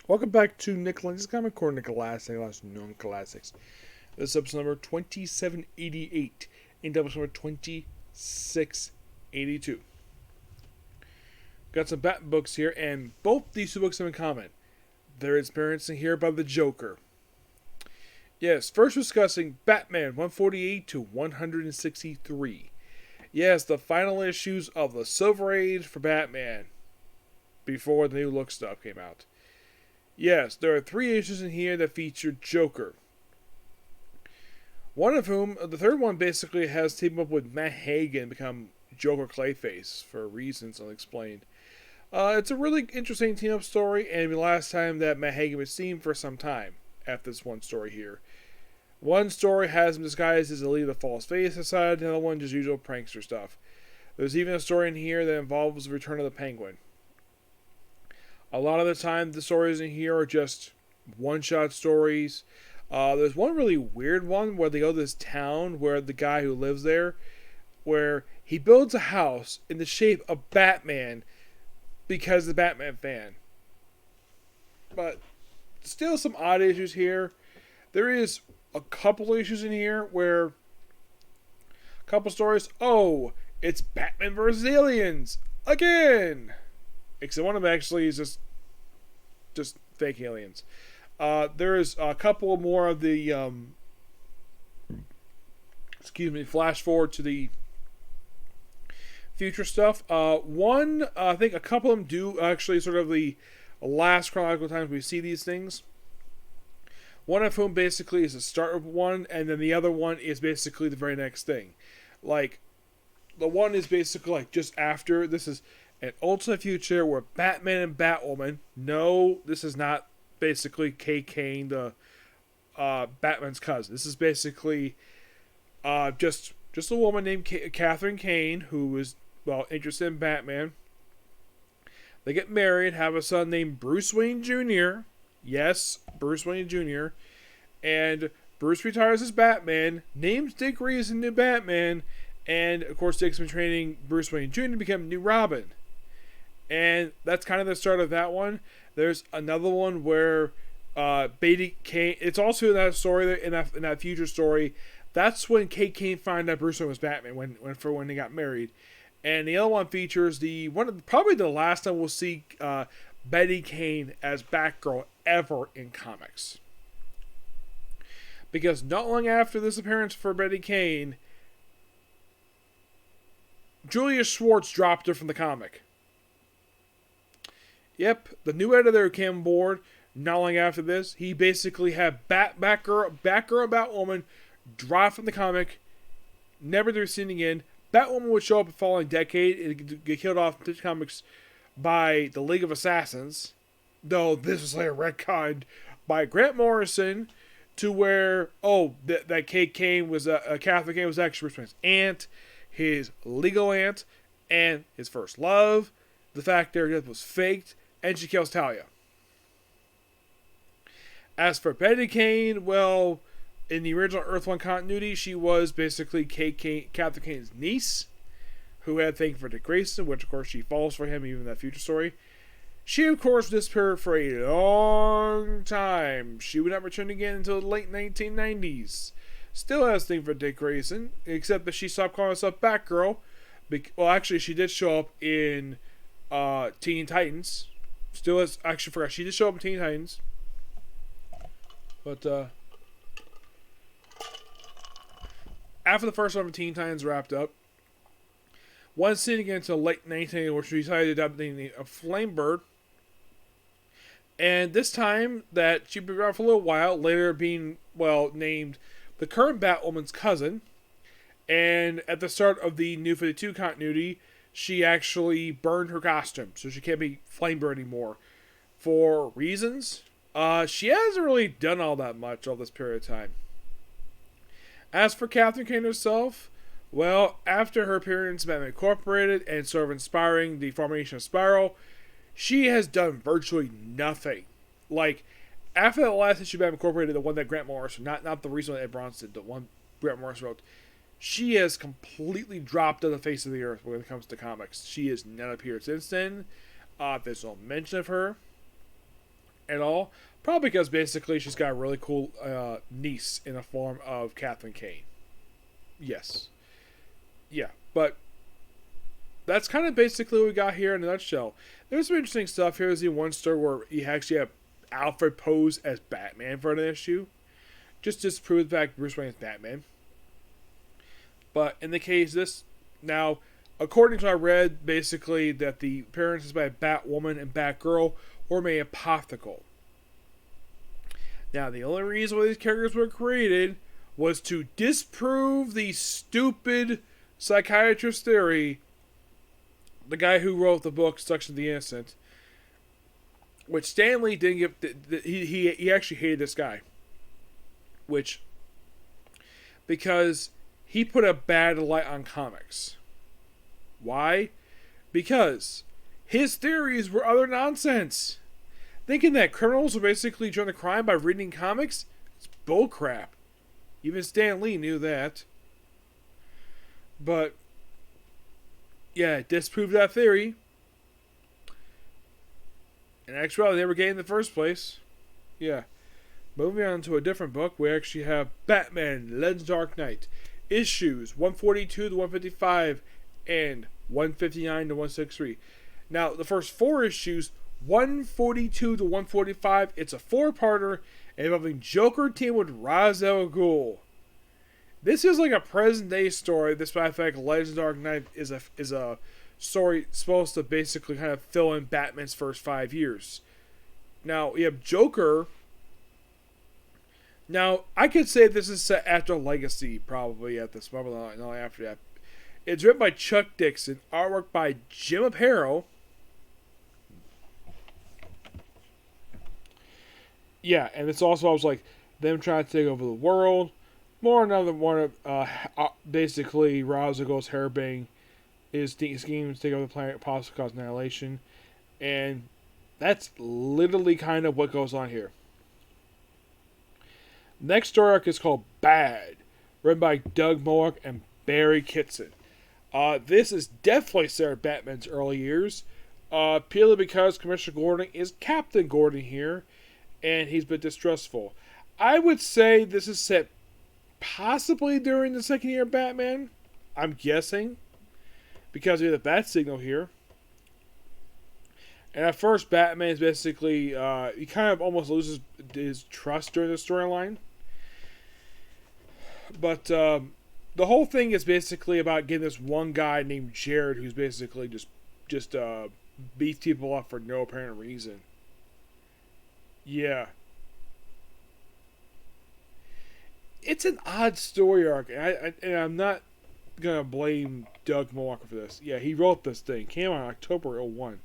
Welcome back to Nick Lenz's Comic Corner Classic, last known classics. This is episode number 2788 and episode number 2682. Got some Bat books here, and both these two books have in common. They're experiencing here by the Joker. Yes, first discussing Batman 148 to 163. Yes, the final issues of the Silver Age for Batman before the new look stuff came out. Yes, there are 3 issues in here that feature Joker. One of whom, the third one basically has teamed up with Matt Hagen become Joker Clayface for reasons unexplained. It's a really interesting team-up story, and the last time that Matt Hagen was seen for some time after this one story here. One story has him disguised as a leader of the False Face Society, the other one just usual prankster stuff. There's even a story in here that involves the return of the Penguin. A lot of the time, the stories in here are just one-shot stories. There's one really weird one where they go to this town where the guy who lives there, where he builds a house in the shape of Batman because the Batman fan. But still some odd issues here. There is a couple issues in here where a couple stories, oh, it's Batman versus aliens again. Except one of them actually is just fake aliens. There's a couple more of the flash forward to the future stuff. I think a couple of them do actually sort of the last chronological times we see these things. One of whom basically is the start of one, and then the other one is basically the very next thing. Like, the one is basically like just after. This is an alternate future where Batman and Batwoman. No, this is not basically Kay Kane, the Batman's cousin. This is basically just a woman named Catherine Kane who is interested in Batman. They get married, have a son named Bruce Wayne Jr. Yes, Bruce Wayne Jr. And Bruce retires as Batman, names Dick Grayson new Batman, and of course Dick's been training Bruce Wayne Jr. to become new Robin. And that's kind of the start of that one. There's another one where Beatty Kane. It's also in that story, in that future story. That's when Kate Kane found out Bruce Wayne was Batman when they got married. And the other one features probably the last time we'll see Betty Kane as Batgirl ever in comics. Because not long after this appearance for Betty Kane, Julius Schwartz dropped her from the comic. Yep, the new editor came aboard not long after this. He basically had Batgirl, Batwoman drop from the comic, never to be seen again. Batwoman would show up in the following decade and get killed off in the comics by the League of Assassins. Though this was later retconned by Grant Morrison to where, that Kate Kane was Catherine Kane was actually Bruce Wayne's aunt, his legal aunt, and his first love. The fact their death was faked. And she kills Talia. As for Betty Kane, in the original Earth 1 continuity, she was basically Catherine Kane's niece, who had a thing for Dick Grayson, which of course she falls for him even in that future story. She of course disappeared for a long time. She would not return again until the late 1990s. Still has a thing for Dick Grayson, except that she stopped calling herself Batgirl. Actually she did show up in Teen Titans. Still has, actually forgot, she did show up in Teen Titans. But, after the first one of Teen Titans wrapped up, one scene again until late 1980 where she decided to adopt the name of Flamebird. And this time that she'd been around for a little while, later being, named the current Batwoman's cousin. And at the start of the New 52 continuity, she actually burned her costume, so she can't be Flamebird anymore. For reasons, she hasn't really done all that much all this period of time. As for Catherine Kane herself, after her appearance in Batman Incorporated and sort of inspiring the formation of Spiral, she has done virtually nothing. Like, after the last issue of Batman Incorporated, the one that Grant Morrison, not the recent one Ed Bronson did, the one Grant Morrison wrote, she has completely dropped on the face of the earth when it comes to comics. She has not appeared since then. There's no mention of her. at all. Probably because basically she's got a really cool niece in the form of Catherine Kane. Yes. Yeah, but that's kind of basically what we got here in a nutshell. There's some interesting stuff. Here's the one story where you actually have Alfred pose as Batman for an issue. Just disprove the fact Bruce Wayne is Batman. But in the case of this, now, according to what I read, basically that the appearances by Batwoman and Batgirl were made apothetical. Now, the only reason why these characters were created was to disprove the stupid psychiatrist theory, the guy who wrote the book Seduction of the Innocent, which Stan Lee didn't give. He actually hated this guy, because he put a bad light on comics. Why? Because his theories were utter nonsense. Thinking that criminals will basically join the crime by reading comics? It's bullcrap. Even Stan Lee knew that. But, yeah, it disproved that theory. In actuality, they were gay in the first place. Yeah. Moving on to a different book, we actually have Batman, Lenz Dark Knight. Issues 142 to 155 and 159 to 163. Now, the first 4 issues, 142 to 145, it's a 4-parter involving Joker team with Ra's al Ghul. This is like a present-day story. This, by the fact, Legends of Dark Knight is a story supposed to basically kind of fill in Batman's first 5 years. Now, you have Joker. Now, I could say this is set after Legacy, probably, at this moment, not after that. It's written by Chuck Dixon, artwork by Jim Aparo. Yeah, and it's also, I was like, them trying to take over the world. More another one of, basically, Ra's al Ghul's hairbang is schemes to take over the planet, possibly cause annihilation. And that's literally kind of what goes on here. Next story arc is called Bad, written by Doug Moak and Barry Kitson. This is definitely set in Batman's early years, purely because Commissioner Gordon is Captain Gordon here, and he's been distrustful. I would say this is set possibly during the second year of Batman. I'm guessing, because we have the bat signal here. And at first, Batman is basically, he kind of almost loses his trust during the storyline. But the whole thing is basically about getting this one guy named Jared, who's basically just beats people up for no apparent reason. Yeah. It's an odd story arc, and I'm not gonna blame Doug Moak for this. Yeah, he wrote this thing. Came out in October 01.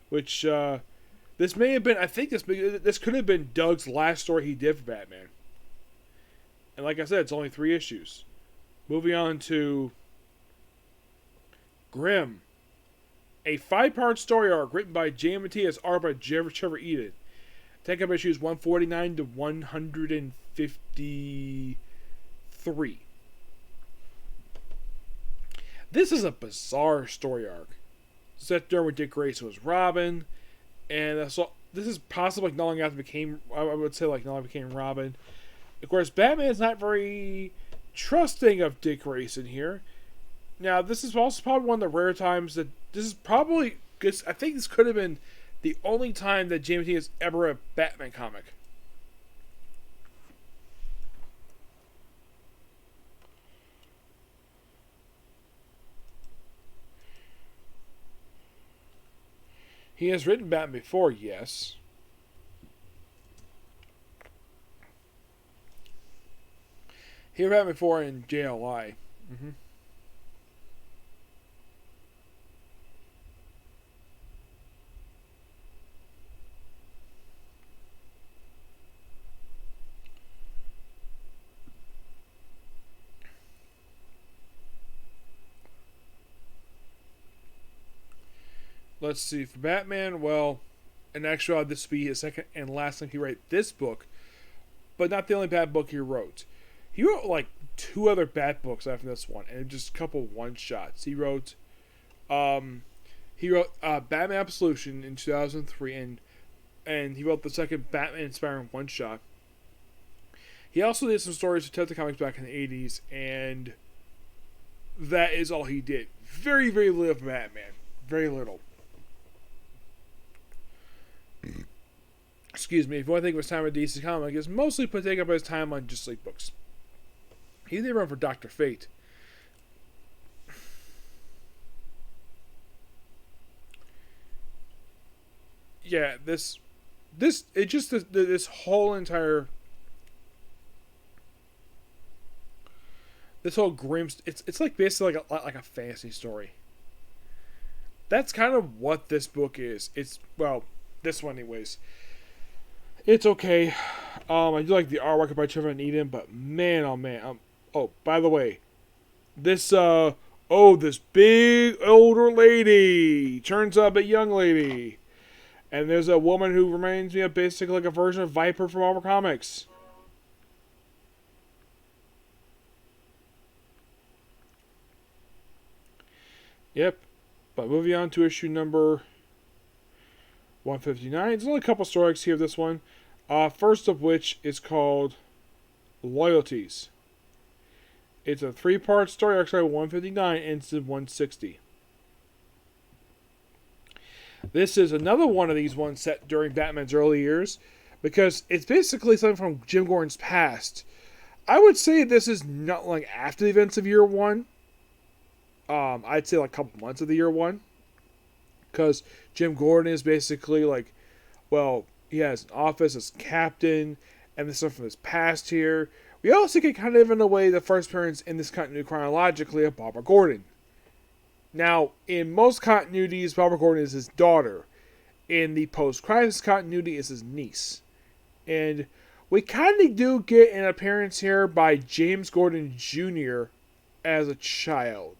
Which, this may have been, I think this could have been Doug's last story he did for Batman. And like I said, it's only 3 issues. Moving on to Grimm. A 5-part story arc written by Jay Matias, art by Trevor Eden. Take up issues 149 to 153. This is a bizarre story arc. Set during when Dick Grayson was Robin, and so this is possibly not long after I would say not long became Robin. Of course, Batman is not very trusting of Dick Grayson here. Now, this is also probably one of the rare times that this is probably, because I think this could have been the only time that James T has ever read a Batman comic. He has written Batman before, yes. He read Batman before in JLI. Mm-hmm. Let's see. For Batman, well, in actuality, this will be his second and last time he wrote this book, but not the only Bat book he wrote. He wrote like 2 other Bat books after this one, and just a couple one-shots. He wrote Batman Absolution in 2003 and and he wrote the second Batman-inspiring one-shot. He also did some stories for Detective Comics back in the 80s, and that is all he did. Very, very little for Batman. Very little. Excuse me. If you want to think of his time with DC Comics, it's mostly put take up his time on Justice League books. He did run for Dr. Fate. Yeah, this whole entire, this whole grim, it's like basically like a fantasy story. That's kind of what this book is. It's, well, this one anyways. It's okay. I do like the artwork by Trevor and Eden, but man, oh man. Oh, by the way, this this big older lady turns up a young lady. And there's a woman who reminds me of basically like a version of Viper from Marvel Comics. Yep. But moving on to issue number 159. There's only a couple stories here of this one. First of which is called Loyalties. It's a 3-part story, actually 159 and it's 160. This is another one of these ones set during Batman's early years, because it's basically something from Jim Gordon's past. I would say this is not like after the events of year one. I'd say like a couple months of the year one, because Jim Gordon is basically like, well, he has an office as captain, and this stuff from his past here. We also get kind of in a way the first appearance in this continuity chronologically of Barbara Gordon. Now, in most continuities, Barbara Gordon is his daughter. In the post-crisis continuity, is his niece. And we kind of do get an appearance here by James Gordon Jr. as a child.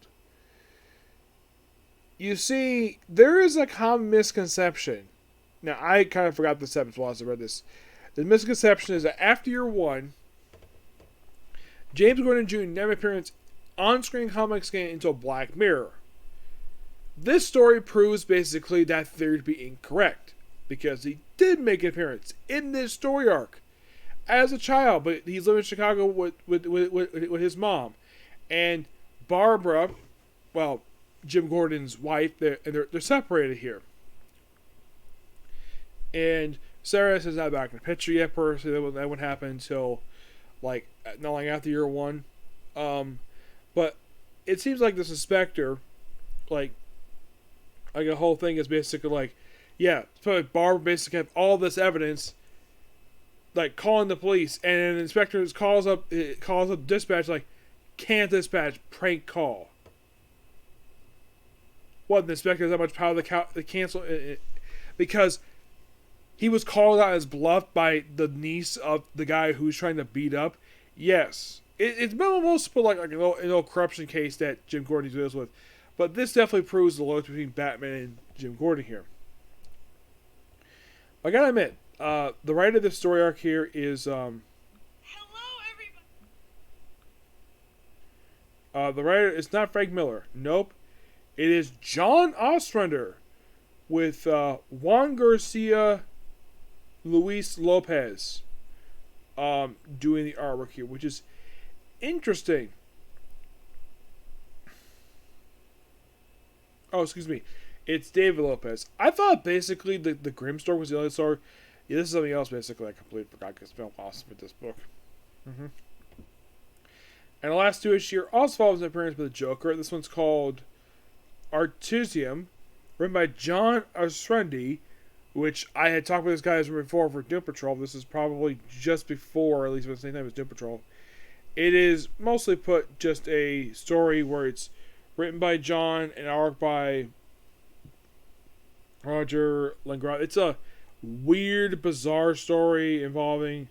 You see, there is a common misconception. Now, I kind of forgot the steps while I read this. The misconception is that after year one, James Gordon Jr. never appears on-screen comics again until Black Mirror. This story proves basically that theory to be incorrect, because he did make an appearance in this story arc as a child, but he's living in Chicago with his mom. And Barbara, well, Jim Gordon's wife, they're separated here. And Sarah is not back in the picture yet, personally. That wouldn't happen until, like, not long after year one. But it seems like the Spectre, like a whole thing is basically like, yeah, so Barbara basically have all this evidence, like calling the police, and the inspector calls up dispatch like, can't dispatch, prank call. What, the inspector has that much power to cancel it? Because he was called out as bluff by the niece of the guy who's trying to beat up. Yes, it's been almost like an old corruption case that Jim Gordon deals with. But this definitely proves the loyalty between Batman and Jim Gordon here. I gotta admit, the writer of this story arc here is Hello, everybody. the writer is not Frank Miller. Nope, it is John Ostrander with Juan Garcia, Luis Lopez, doing the artwork here, which is interesting. Oh, excuse me. It's David Lopez. I thought basically the Grimm story was the only story. Yeah, this is something else basically I completely forgot because it's been a while since I read this book. And the last two issues here also follows an appearance by the Joker. This one's called Artesium, written by John Asrendi, which I had talked with this guy before for Doom Patrol. This is probably just before, or at least at the same time as Doom Patrol. It is mostly put just a story where it's written by John and art by Roger Lengrad. It's a weird, bizarre story involving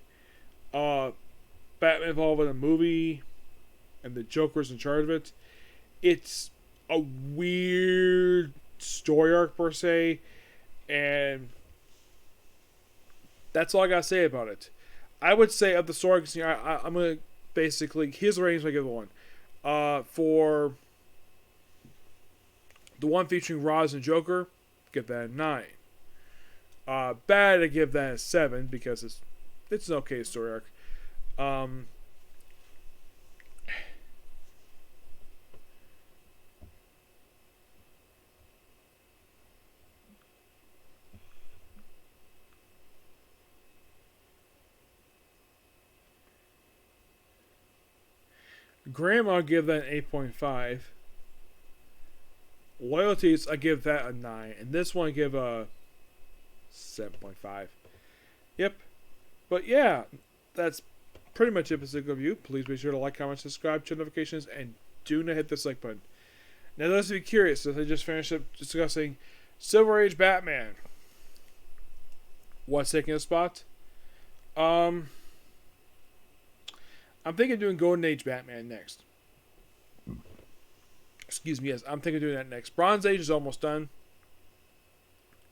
Batman involved in a movie and the Joker's in charge of it. It's a weird story arc per se, and that's all I gotta say about it. I would say of the story, I'm gonna basically, here's the ratings I give it one. For the one featuring Roz and Joker, give that a 9. Bad, I give that a 7 because it's an okay story arc. Grandma, I give that an 8.5. Loyalties, I give that a 9. And this one, I give a 7.5. Yep. But yeah, that's pretty much it for this review. Please be sure to like, comment, subscribe, turn notifications, and do not hit this like button. Now, those of you curious, since I just finished up discussing Silver Age Batman, what's taking a spot? I'm thinking of doing Golden Age Batman next. Excuse me, yes, I'm thinking of doing that next. Bronze Age is almost done.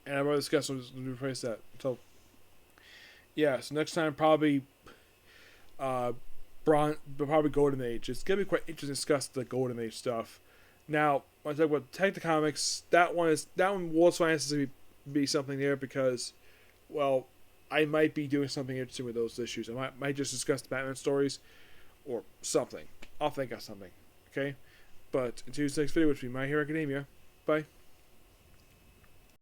And I've already discussed what's going to replace that. So, yeah, so next time probably Golden Age. It's going to be quite interesting to discuss the Golden Age stuff. Now, when I talk about Detective Comics, that one World's Finances to be something there because, well, I might be doing something interesting with those issues. I might just discuss the Batman stories or something. I'll think of something. Okay? But until the next video, which will be My Hero Academia. Bye.